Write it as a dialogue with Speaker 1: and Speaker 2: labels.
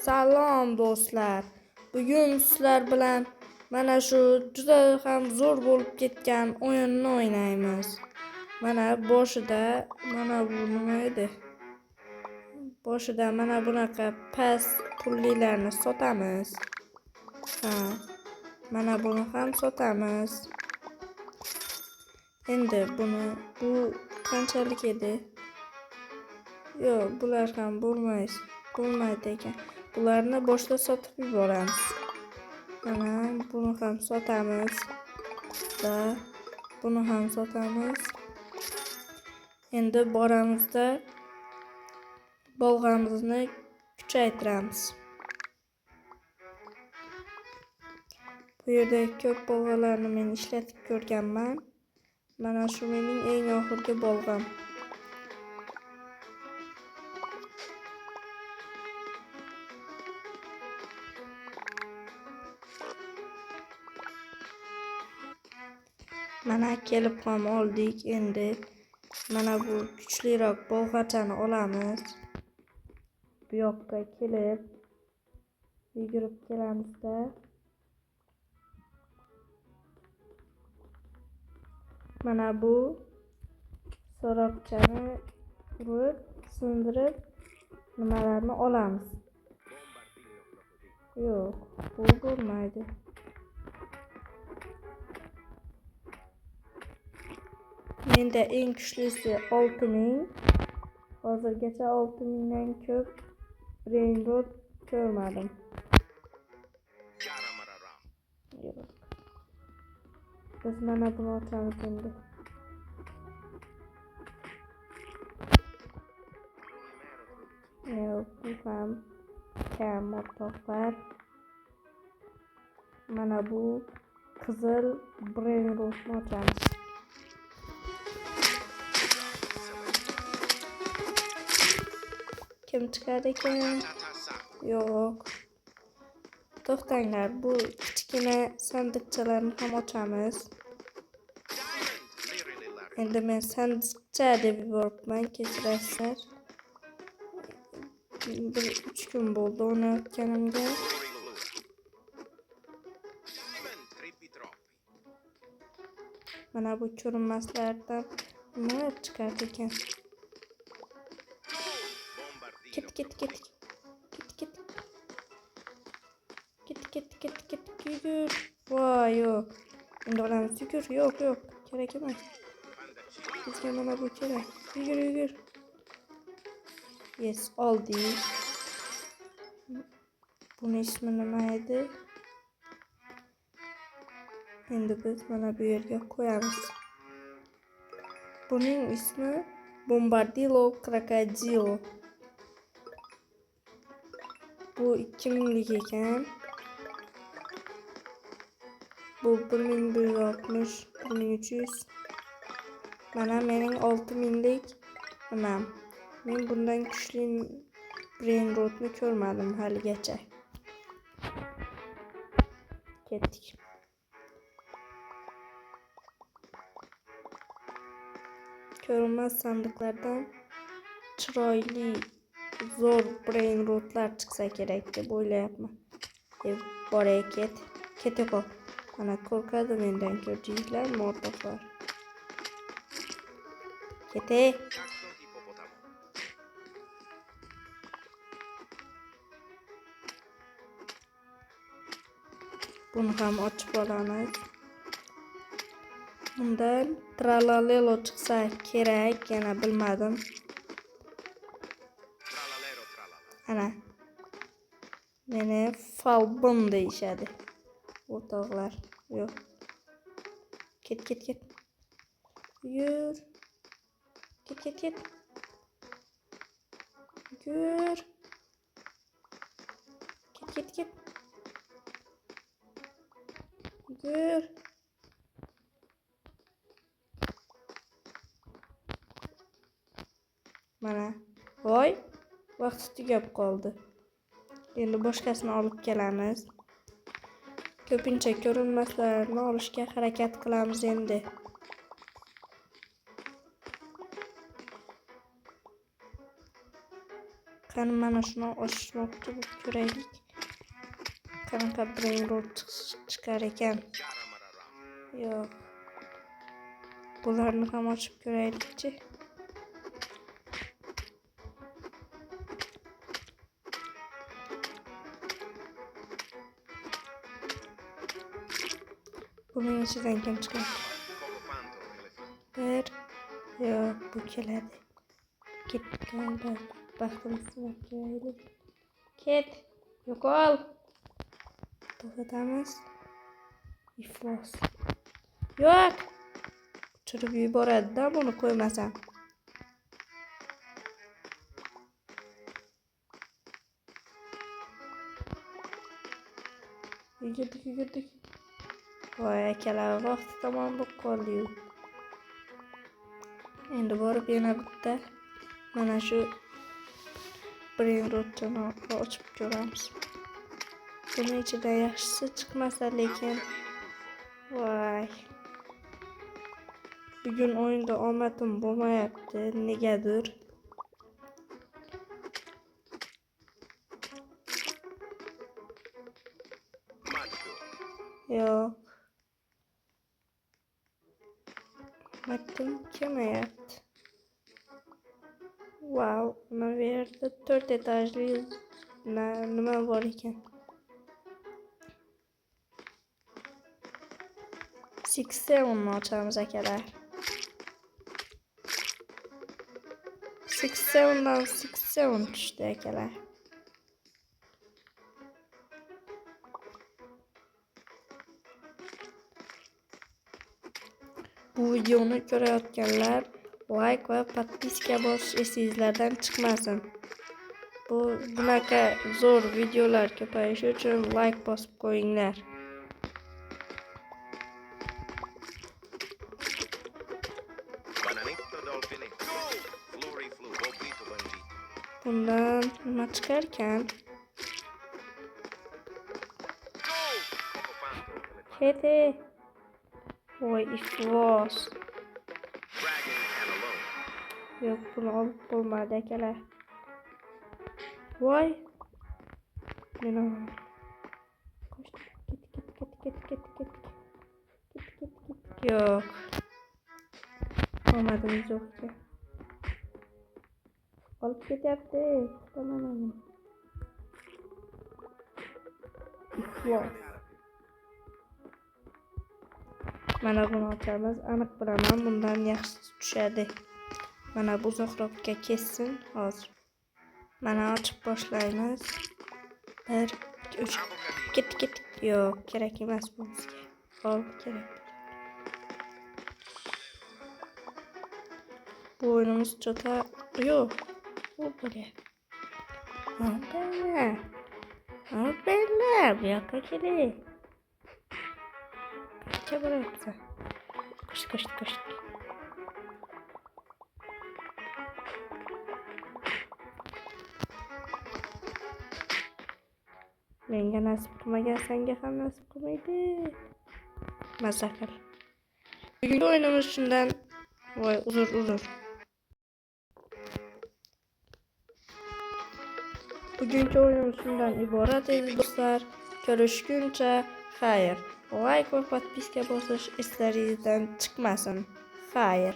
Speaker 1: Salom do'stlar. Bugun sizlar bilan mana shu juda ham zo'r bo'lib ketgan o'yinni o'ynaymiz. Mana boshida mana bu nima edi? Boshida mana bunaqa past pullilarni sotamiz. Mana buni ham sotamiz. Endi bu qanchalik edi? Yo'q, bular ham bo'lmaydi ekan. Bularni boshda sotib yuboramiz. Mana buni ham sotamiz. Buni ham sotamiz. Endi boramizda bolg'amizni kuchaytiramiz. Bu yerda ko'p bolg'alarni men ishlatib ko'rganman. Mana shu mening eng oxirgi bolg'am. Mana kelib ham oldik. Endi mana bu kuchliroq bolg'achani olamiz. Bu yoqqa kelib yugurib kelamizda. Mana bu so'roqchani urib, sindirib nimalarni olamiz. Yo'q, bu bo'lmaydi. Menda eng kuchlisi 6000. Hozirgacha 6000 dan ko'p Brainrot ko'rmadim. Yo'q. Biz mana buni ochamiz endi. Yo'q, bu ham kam o'rtoqlar. Mana bu qizil Brainrotni ochamiz. Kim chiqar ekan? Yo'q. To'xtanglar, bu kichkina sandiqchalarni ham ochamiz. Endi men sandiqcha deb yuboribman, kechirasizlar. 3 kun bo'ldi uni o'tganimga. Mana bu ko'rinmaslardan nima chiqardi ekan? Ket. Yugur. Voy, yo'q. Endi olamiz. Yugur. Yo'q. Kerak emas. Bizga mana bu kerak. Yugur. Yes, oldik. Buni ismi nima edi? Endi biz mana bu yerga qo'yamiz. Buning ismi Bombardilo Crocodilo. Bu 2000lik ekan. Bu 1160, 1300. Mana mening 6000lik nimam. Men bundan kuchli Brainrotni ko'rmadim haligacha. Ketdik. Ko'rinmas sandiqlardan chiroyli zo'r Brainrotlar chiqsa kerak deb o'ylayapman. Boray keta qol. Mana qo'rqadi mendan ko'rdinglarmi o'rtoqlar? Kete. Buni ham ochib olamiz. Undan Tralalelo chiqsa kerak, yana bilmadim. Ana. Meni Falbon deyishadi. O'rtoqlar. Yo'q. Ket. Yur. Ket. Yur. Ket. Yur. Mana. Voy. Vaqt tugab qoldi. Endi boshqasini olib kelamiz. Ko'pincha ko'rinmaslarni olishga harakat qilamiz endi. Qani mana shuni ochmoqchi bo'lib ko'raylik. Qanaqa brain rot chiqar ekan. Yo'q. Bularni ham ochib ko'raylikchi. Buning ichidan kim chiqadi? Bir. Yo'q, bu keladi. Ketganda baxtimizni ko'raylik. Ket. Yo'qol. To'xtatamiz. Iflos. Yo'q. Uchirib yuboradi-da buni qo'ymasam. Yugurdik. Voy, akalar vaqti tamom bo'lib qoldi-yu. Endi borib yana bitta mana shu brain rotni ochib ko'ramiz. Buni ichidan yaxshisi chiqmasa lekin voy. Bugun o'yinda omadim bo'lmayapti, negadir. Yo'q. Omadim kelmayapti. Wow, nima yerda 4 etajli nima bor ekan? 6-7 ochamiz akalar. 6-7dan 6-7 tushdi akalar. Bu videoni ko'rayotganlar like va podpiska bosish esingizlardan chiqmasin. Bunaqa zo'r videolar ko'payishi uchun like bosib qo'yinglar. Bundan nima chiqar ekan? Kete. Voy, iflos. Yo'q, buni olib bo'lmadi akalar. Voy. Meni ket. Yo'q. Olmadimiz yo'q ekan. Olib ketyapti. Tamam. Iflos. Mana buni ochamiz. Aniq bilaman, bundan yaxshi tushadi. Mana bu uzoqroqqa kessin hozir. Mana ochib boshlaymiz. 1 2 3. Ket. Yo'q, kerak emas bu bizga. Hop, kerak. Bu o'yinimiz juda yo'q. Bu bo'lyapti. Hoppala, bu yoqqa keling. Qancha bo'lyapti? Qo'sh. Menga nasib qilmagan, senga ham nasib qilmaydi. Mazza qil. Bugungi o'yinimiz shundan voy uzr. Bugungi o'yinimiz shundan iborat edi do'stlar. Ko'rishguncha xayr. Like va podpiska bosish eslaringizdan chiqmasin. Xayr.